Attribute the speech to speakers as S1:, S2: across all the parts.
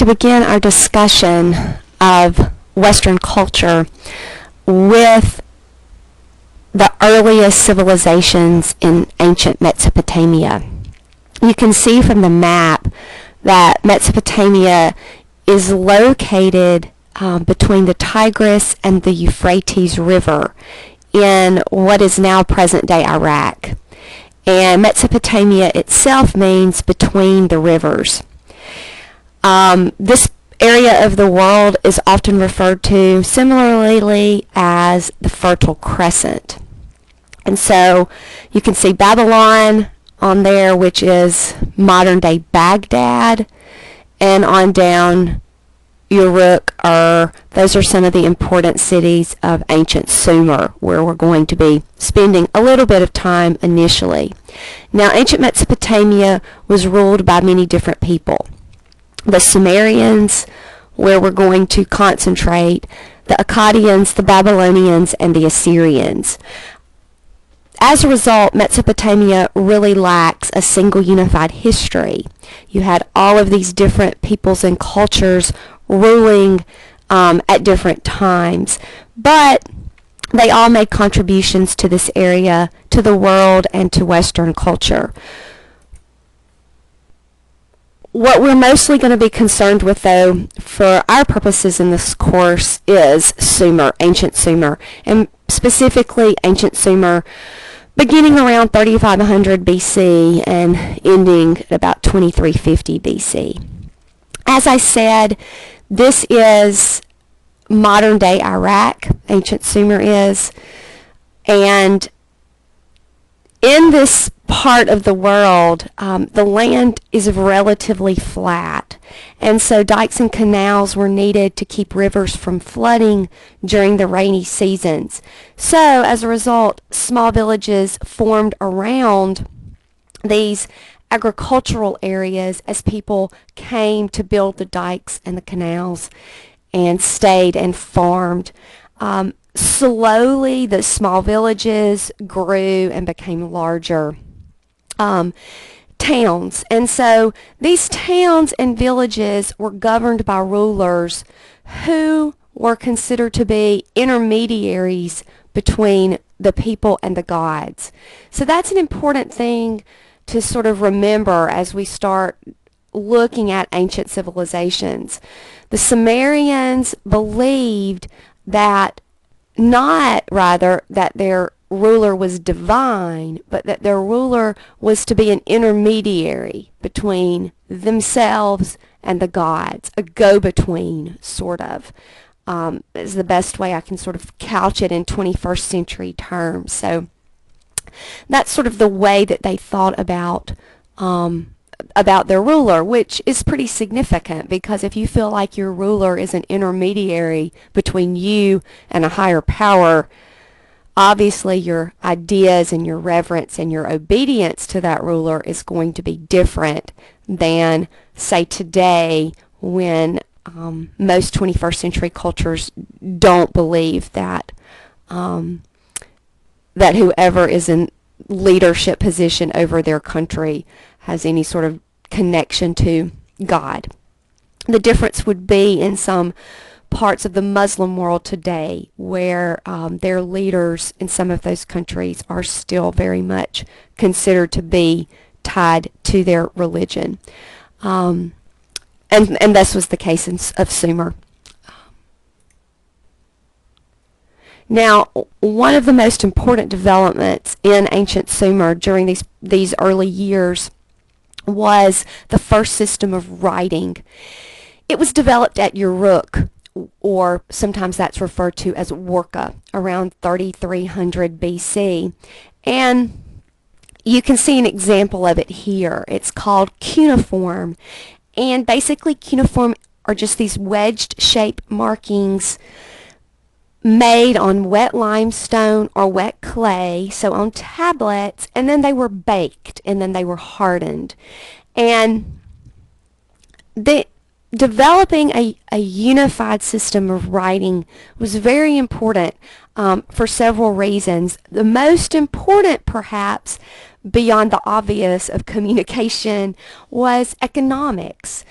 S1: to begin our discussion of Western culture with the earliest civilizations in ancient Mesopotamia. You can see from the map that Mesopotamia is located between the Tigris and the Euphrates River in what is now present-day Iraq. And Mesopotamia itself means between the rivers. This area of the world is often referred to similarly as the Fertile Crescent. And so you can see Babylon on there, which is modern-day Baghdad, and on down Uruk, those are some of the important cities of ancient Sumer, where we're going to be spending a little bit of time initially. Now, ancient Mesopotamia was ruled by many different people. The Sumerians, where we're going to concentrate, the Akkadians, the Babylonians, and the Assyrians. As a result, Mesopotamia really lacks a single unified history. You had all of these different peoples and cultures ruling at different times, but they all made contributions to this area, to the world, and to Western culture. What we're mostly going to be concerned with, though, for our purposes in this course is Sumer, ancient Sumer, and specifically ancient Sumer beginning around 3500 BC and ending at about 2350 BC. As I said, this is modern-day Iraq, ancient Sumer is, and in this part of the world, the land is relatively flat, and so dikes and canals were needed to keep rivers from flooding during the rainy seasons. So, as a result, small villages formed around these agricultural areas as people came to build the dikes and the canals and stayed and farmed. Slowly, the small villages grew and became larger towns. And so these towns and villages were governed by rulers who were considered to be intermediaries between the people and the gods. So that's an important thing to sort of remember as we start looking at ancient civilizations. The Sumerians believed that that their ruler was divine, but that their ruler was to be an intermediary between themselves and the gods, a go-between, sort of, is the best way I can sort of couch it in 21st century terms. So that's sort of the way that they thought about their ruler, which is pretty significant, because if you feel like your ruler is an intermediary between you and a higher power, obviously your ideas and your reverence and your obedience to that ruler is going to be different than, say, today, when most 21st century cultures don't believe that that whoever is in leadership position over their country has any sort of connection to God. The difference would be in some parts of the Muslim world today, where their leaders in some of those countries are still very much considered to be tied to their religion. And this was the case of Sumer. Now, one of the most important developments in ancient Sumer during these early years was the first system of writing. It was developed at Uruk, or sometimes that's referred to as Warka, around 3300 BC. And you can see an example of it here. It's called cuneiform. And basically cuneiform are just these wedged shaped markings made on wet limestone or wet clay, so on tablets, and then they were baked, and then they were hardened. And developing a unified system of writing was very important for several reasons. The most important, perhaps, beyond the obvious of communication, was economics.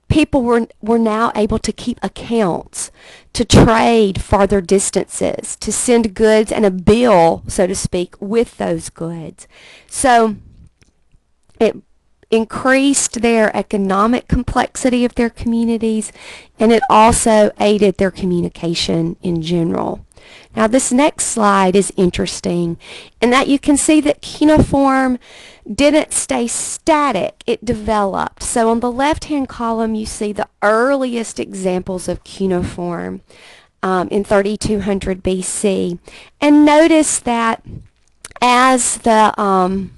S1: people were now able to keep accounts, to trade farther distances, to send goods and a bill, so to speak, with those goods. So it increased their economic complexity of their communities, and it also aided their communication in general. Now this next slide is interesting in that you can see that cuneiform didn't stay static, it developed. So on the left-hand column you see the earliest examples of cuneiform in 3200 BC. And notice that as the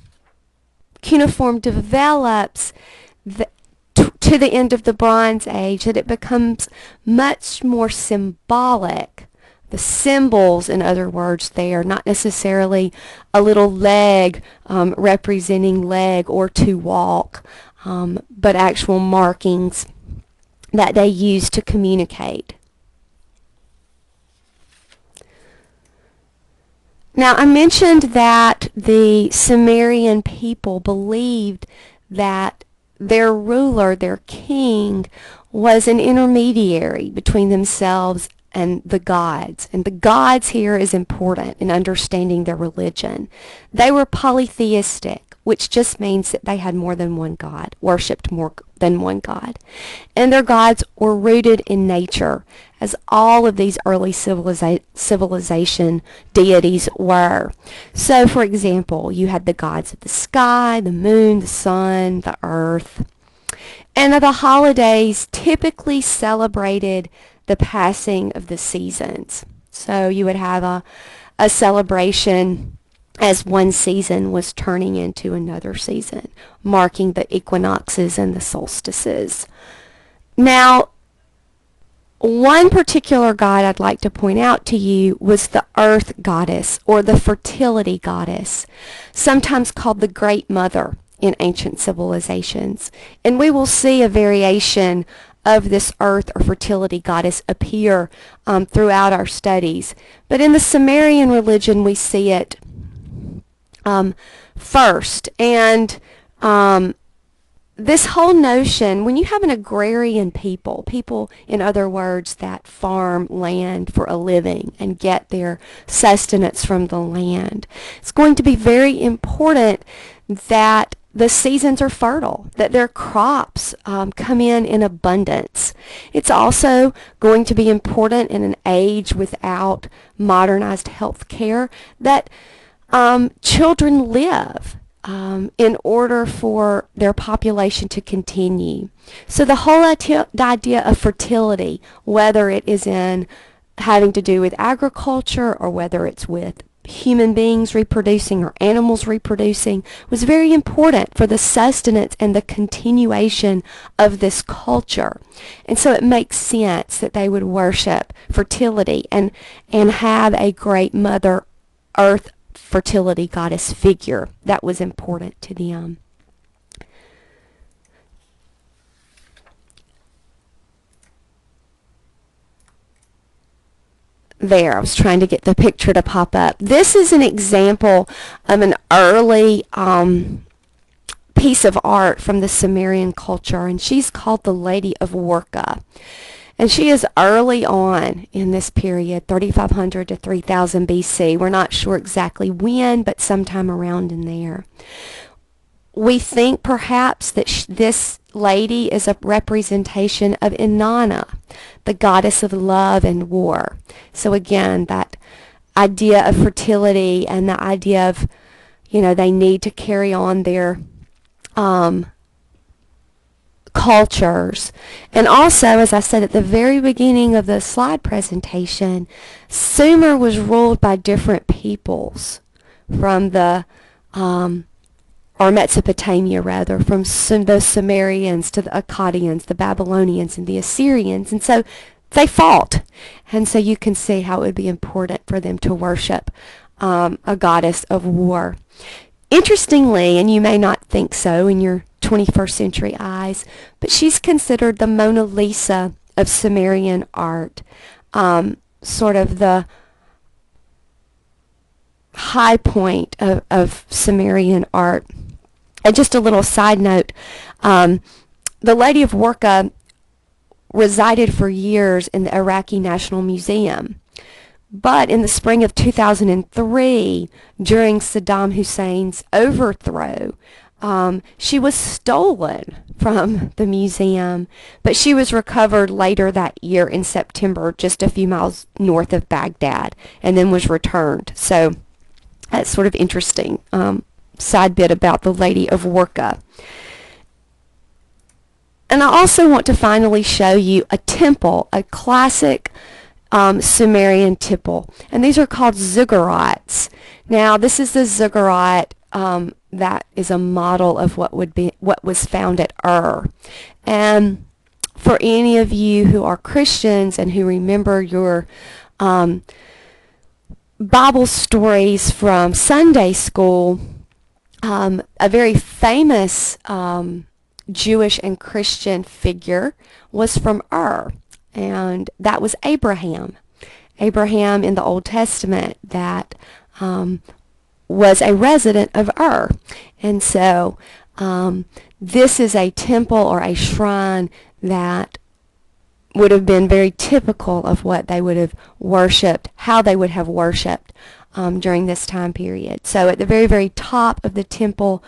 S1: cuneiform develops to the end of the Bronze Age, that it becomes much more symbolic. The symbols, in other words, they are not necessarily a little leg representing leg or to walk, but actual markings that they use to communicate. Now, I mentioned that the Sumerian people believed that their ruler, their king, was an intermediary between themselves and the gods. And the gods here is important in understanding their religion. They were polytheistic, which just means that they had more than one god, worshipped more than one god. And their gods were rooted in nature, as all of these early civilization deities were. So, for example, you had the gods of the sky, the moon, the sun, the earth. And the holidays typically celebrated the passing of the seasons. So you would have a celebration as one season was turning into another season, marking the equinoxes and the solstices. Now, one particular god I'd like to point out to you was the earth goddess, or the fertility goddess, sometimes called the Great Mother in ancient civilizations. And we will see a variation of this earth or fertility goddess appear throughout our studies. But in the Sumerian religion, we see it first. And this whole notion, when you have an agrarian people, in other words, that farm land for a living and get their sustenance from the land, it's going to be very important that the seasons are fertile, that their crops come in abundance. It's also going to be important in an age without modernized health care that children live in order for their population to continue. So the whole idea of fertility, whether it is in having to do with agriculture or whether it's with human beings reproducing or animals reproducing, was very important for the sustenance and the continuation of this culture. And so it makes sense that they would worship fertility and have a great Mother Earth fertility goddess figure that was important to them. There, I was trying to get the picture to pop up. This is an example of an early piece of art from the Sumerian culture, and she's called the Lady of Orca. And she is early on in this period, 3500 to 3000 BC. We're not sure exactly when, but sometime around in there. We think perhaps that this lady is a representation of Inanna, the goddess of love and war. So again, that idea of fertility and the idea of, they need to carry on their cultures. And also, as I said at the very beginning of the slide presentation, Sumer was ruled by different peoples from or Mesopotamia rather, from the Sumerians to the Akkadians, the Babylonians, and the Assyrians. And so they fought. And so you can see how it would be important for them to worship a goddess of war. Interestingly, and you may not think so in your 21st century eyes, but she's considered the Mona Lisa of Sumerian art, sort of the high point of Sumerian art. And just a little side note, the Lady of Orca resided for years in the Iraqi National Museum. But in the spring of 2003, during Saddam Hussein's overthrow, she was stolen from the museum, but she was recovered later that year in September, just a few miles north of Baghdad, and then was returned. So that's sort of interesting side bit about the Lady of Warqa. And I also want to finally show you a temple, a classic Sumerian temple, and these are called ziggurats. Now, this is the ziggurat that is a model of what was found at Ur. And for any of you who are Christians and who remember your Bible stories from Sunday school, a very famous Jewish and Christian figure was from Ur, and that was Abraham. Abraham in the Old Testament that was a resident of Ur. And so this is a temple or a shrine that would have been very typical of what they would have worshipped, how they would have worshipped during this time period. So at the very, very top of the temple,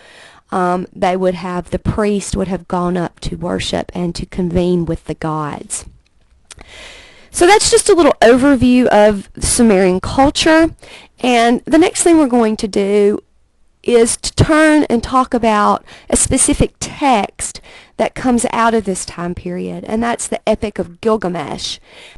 S1: the priest would have gone up to worship and to convene with the gods. So that's just a little overview of Sumerian culture. And the next thing we're going to do is to turn and talk about a specific text that comes out of this time period, and that's the Epic of Gilgamesh.